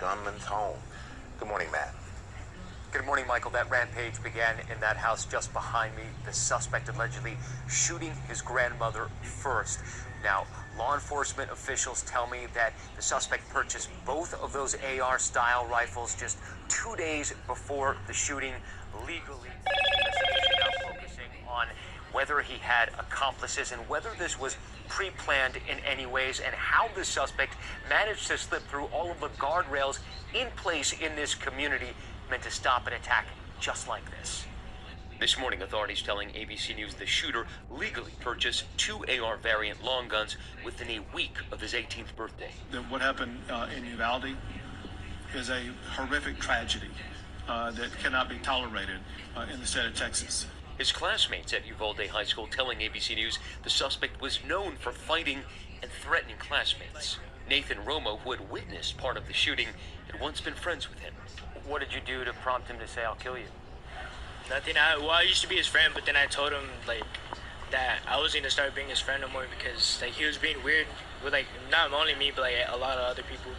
gunman's home. Good morning, Matt. Good morning, Michael. That rampage began in that house just behind me. The suspect allegedly shooting his grandmother first. Now, law enforcement officials tell me that the suspect purchased both of those AR-style rifles just 2 days before the shooting legally. Investigation now focusing on whether he had accomplices and whether this was pre-planned in any ways and how the suspect managed to slip through all of the guardrails in place in this community meant to stop an attack just like this. This morning, authorities telling ABC News the shooter legally purchased 2 AR variant long guns within a week of his 18th birthday. What happened in Uvalde is a horrific tragedy that cannot be tolerated in the state of Texas. His classmates at Uvalde High School telling ABC News the suspect was known for fighting and threatening classmates. Nathan Romo, who had witnessed part of the shooting, had once been friends with him. What did you do to prompt him to say, "I'll kill you"? Nothing. I used to be his friend, but then I told him that I wasn't gonna start being his friend no more because he was being weird with not only me but a lot of other people.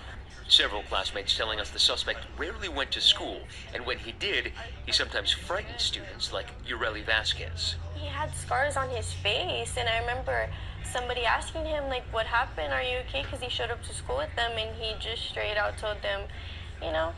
Several classmates telling us the suspect rarely went to school, and when he did, he sometimes frightened students like Ureli Vasquez. He had scars on his face, and I remember somebody asking him, what happened? Are you okay? Because he showed up to school with them, and he just straight out told them,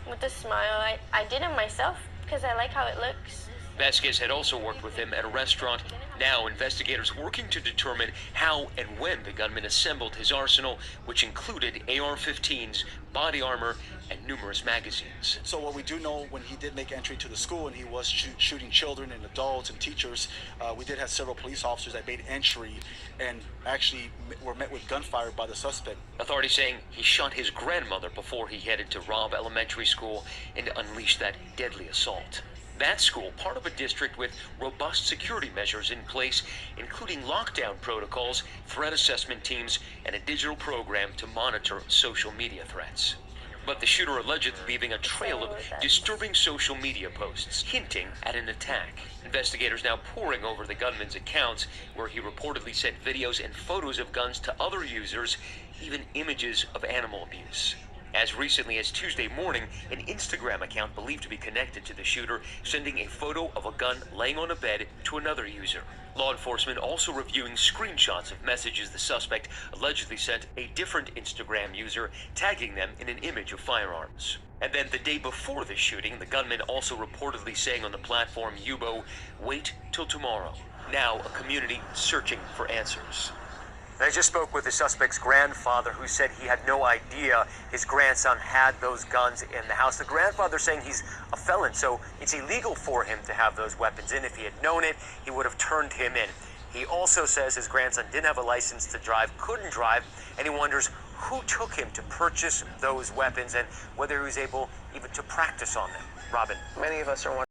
with a smile, I did it myself because I like how it looks. Vasquez had also worked with him at a restaurant. Now, investigators working to determine how and when the gunman assembled his arsenal, which included AR-15s, body armor, and numerous magazines. So what we do know, when he did make entry to the school and he was shooting children and adults and teachers, we did have several police officers that made entry and actually were met with gunfire by the suspect. Authorities saying he shot his grandmother before he headed to Robb Elementary School and unleashed that deadly assault. That school, part of a district with robust security measures in place, including lockdown protocols, threat assessment teams, and a digital program to monitor social media threats. But the shooter allegedly leaving a trail of disturbing social media posts, hinting at an attack. Investigators now poring over the gunman's accounts, where he reportedly sent videos and photos of guns to other users, even images of animal abuse. As recently as Tuesday morning, an Instagram account believed to be connected to the shooter sending a photo of a gun laying on a bed to another user. Law enforcement also reviewing screenshots of messages the suspect allegedly sent a different Instagram user, tagging them in an image of firearms. And then the day before the shooting, the gunman also reportedly saying on the platform Yubo, "Wait till tomorrow." Now a community searching for answers. I just spoke with the suspect's grandfather, who said he had no idea his grandson had those guns in the house. The grandfather saying he's a felon, so it's illegal for him to have those weapons in. If he had known it, he would have turned him in. He also says his grandson didn't have a license to drive, couldn't drive, and he wonders who took him to purchase those weapons and whether he was able even to practice on them. Robin. Many of us are wondering